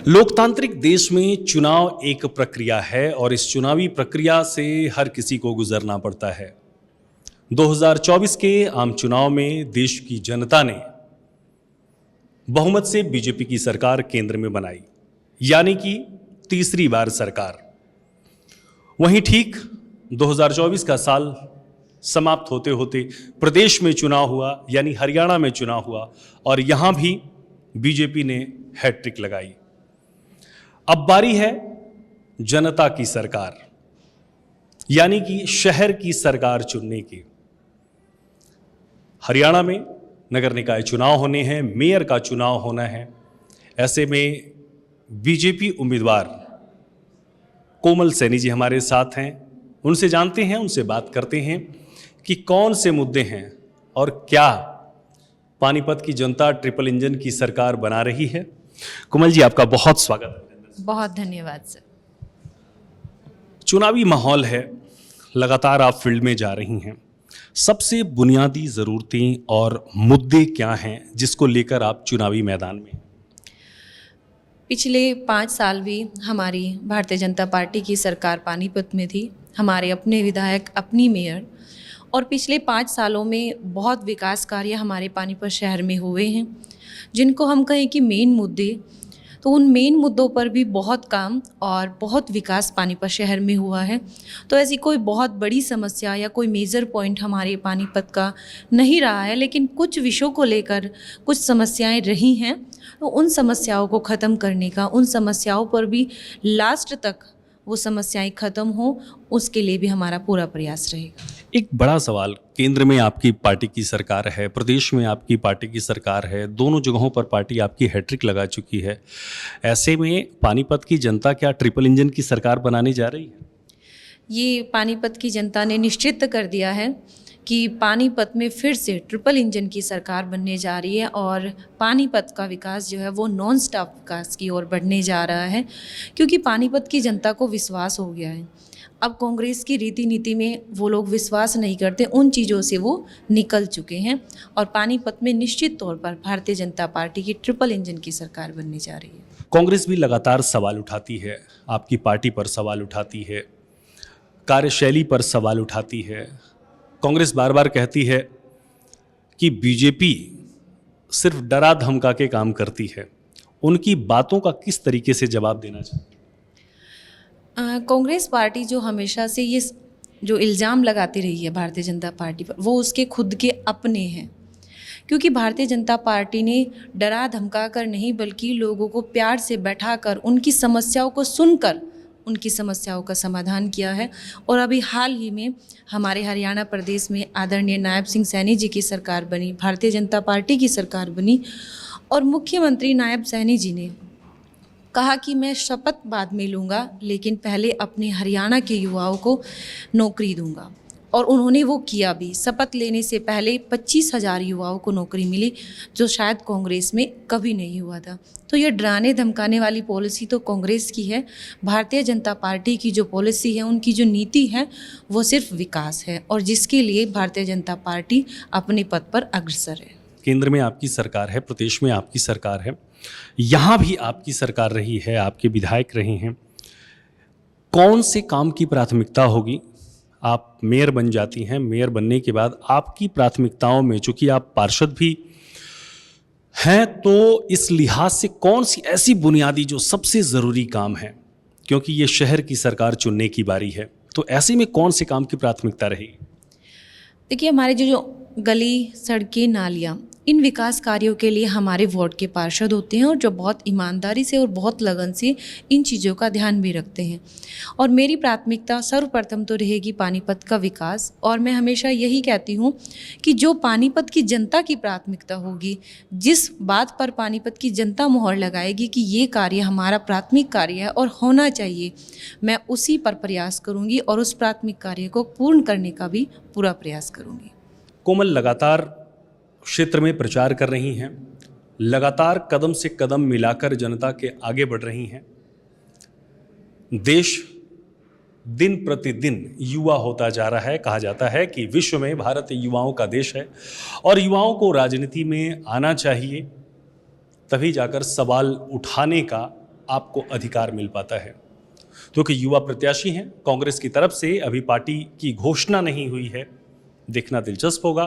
लोकतांत्रिक देश में चुनाव एक प्रक्रिया है और इस चुनावी प्रक्रिया से हर किसी को गुजरना पड़ता है। 2024 के आम चुनाव में देश की जनता ने बहुमत से बीजेपी की सरकार केंद्र में बनाई, यानी कि तीसरी बार सरकार। वहीं ठीक 2024 का साल समाप्त होते होते प्रदेश में चुनाव हुआ, यानी हरियाणा में चुनाव हुआ और यहां भी बीजेपी ने हैट्रिक लगाई। अब बारी है जनता की सरकार, यानी कि शहर की सरकार चुनने की। हरियाणा में नगर निकाय चुनाव होने हैं, मेयर का चुनाव होना है। ऐसे में बीजेपी उम्मीदवार कोमल सैनी जी हमारे साथ हैं। उनसे जानते हैं, उनसे बात करते हैं कि कौन से मुद्दे हैं और क्या पानीपत की जनता ट्रिपल इंजन की सरकार बना रही है। कोमल जी, आपका बहुत स्वागत है। बहुत धन्यवाद सर। चुनावी माहौल है, लगातार आप फील्ड में जा रही हैं। सबसे बुनियादी ज़रूरतें और मुद्दे क्या हैं जिसको लेकर आप चुनावी मैदान में? पिछले 5 साल भी हमारी भारतीय जनता पार्टी की सरकार पानीपत में थी। हमारे अपने विधायक, अपनी मेयर, और पिछले 5 सालों में बहुत विकास कार्य हमारे पानीपत शहर में हुए हैं, जिनको हम कहें कि मेन मुद्दे, तो उन मेन मुद्दों पर भी बहुत काम और बहुत विकास पानीपत शहर में हुआ है। तो ऐसी कोई बहुत बड़ी समस्या या कोई मेजर पॉइंट हमारे पानीपत का नहीं रहा है, लेकिन कुछ विषयों को लेकर कुछ समस्याएं रही हैं। तो उन समस्याओं को ख़त्म करने का, उन समस्याओं पर भी लास्ट तक वो समस्याएं ख़त्म हो, उसके लिए भी हमारा पूरा प्रयास रहेगा। एक बड़ा सवाल, केंद्र में आपकी पार्टी की सरकार है, प्रदेश में आपकी पार्टी की सरकार है, दोनों जगहों पर पार्टी आपकी हैट्रिक लगा चुकी है। ऐसे में पानीपत की जनता क्या ट्रिपल इंजन की सरकार बनाने जा रही है? ये पानीपत की जनता ने निश्चित कर दिया है कि पानीपत में फिर से ट्रिपल इंजन की सरकार बनने जा रही है और पानीपत का विकास जो है वो नॉन स्टॉप विकास की ओर बढ़ने जा रहा है, क्योंकि पानीपत की जनता को विश्वास हो गया है। अब कांग्रेस की रीति नीति में वो लोग विश्वास नहीं करते, उन चीज़ों से वो निकल चुके हैं और पानीपत में निश्चित तौर पर भारतीय जनता पार्टी की ट्रिपल इंजन की सरकार बनने जा रही है। कांग्रेस भी लगातार सवाल उठाती है, आपकी पार्टी पर सवाल उठाती है, कार्यशैली पर सवाल उठाती है। कांग्रेस बार बार कहती है कि बीजेपी सिर्फ डरा धमका के काम करती है। उनकी बातों का किस तरीके से जवाब देना चाहिए? कांग्रेस पार्टी जो हमेशा से ये जो इल्ज़ाम लगाती रही है भारतीय जनता पार्टी पर, वो उसके खुद के अपने हैं। क्योंकि भारतीय जनता पार्टी ने डरा धमका कर नहीं, बल्कि लोगों को प्यार से बैठाकर उनकी समस्याओं को सुनकर उनकी समस्याओं का समाधान किया है। और अभी हाल ही में हमारे हरियाणा प्रदेश में आदरणीय नायब सिंह सैनी जी की सरकार बनी, भारतीय जनता पार्टी की सरकार बनी और मुख्यमंत्री नायब सैनी जी ने कहा कि मैं शपथ बाद में लूँगा, लेकिन पहले अपने हरियाणा के युवाओं को नौकरी दूंगा। और उन्होंने वो किया भी। शपथ लेने से पहले 25,000 युवाओं को नौकरी मिली, जो शायद कांग्रेस में कभी नहीं हुआ था। तो ये डराने धमकाने वाली पॉलिसी तो कांग्रेस की है। भारतीय जनता पार्टी की जो पॉलिसी है, उनकी जो नीति है, वो सिर्फ विकास है और जिसके लिए भारतीय जनता पार्टी अपने पद पर अग्रसर है। केंद्र में आपकी सरकार है, प्रदेश में आपकी सरकार है, यहाँ भी आपकी सरकार रही है, आपके विधायक रहे हैं। कौन से काम की प्राथमिकता होगी? आप मेयर बन जाती हैं, मेयर बनने के बाद आपकी प्राथमिकताओं में, चूंकि आप पार्षद भी हैं, तो इस लिहाज से कौन सी ऐसी बुनियादी जो सबसे ज़रूरी काम है, क्योंकि ये शहर की सरकार चुनने की बारी है, तो ऐसे में कौन से काम की प्राथमिकता रहेगी? देखिए, हमारे जो गली, सड़कें, नालियाँ, इन विकास कार्यों के लिए हमारे वार्ड के पार्षद होते हैं और जो बहुत ईमानदारी से और बहुत लगन से इन चीज़ों का ध्यान भी रखते हैं। और मेरी प्राथमिकता सर्वप्रथम तो रहेगी पानीपत का विकास। और मैं हमेशा यही कहती हूँ कि जो पानीपत की जनता की प्राथमिकता होगी, जिस बात पर पानीपत की जनता मोहर लगाएगी कि ये कार्य हमारा प्राथमिक कार्य है और होना चाहिए, मैं उसी पर प्रयास करूँगी और उस प्राथमिक कार्य को पूर्ण करने का भी पूरा प्रयास करूँगी। कोमल लगातार क्षेत्र में प्रचार कर रही हैं, लगातार कदम से कदम मिलाकर जनता के आगे बढ़ रही हैं। देश दिन प्रतिदिन युवा होता जा रहा है। कहा जाता है कि विश्व में भारत युवाओं का देश है और युवाओं को राजनीति में आना चाहिए, तभी जाकर सवाल उठाने का आपको अधिकार मिल पाता है। क्योंकि युवा प्रत्याशी हैं, कांग्रेस की तरफ से अभी पार्टी की घोषणा नहीं हुई है। देखना दिलचस्प होगा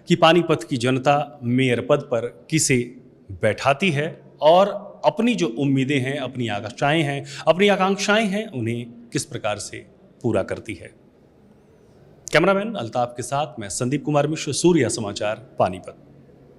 कि पानीपत की जनता मेयर पद पर किसे बैठाती है और अपनी जो उम्मीदें हैं, अपनी आकांक्षाएं हैं, उन्हें किस प्रकार से पूरा करती है। कैमरामैन अल्ताफ के साथ मैं संदीप कुमार मिश्र, सूर्या समाचार, पानीपत।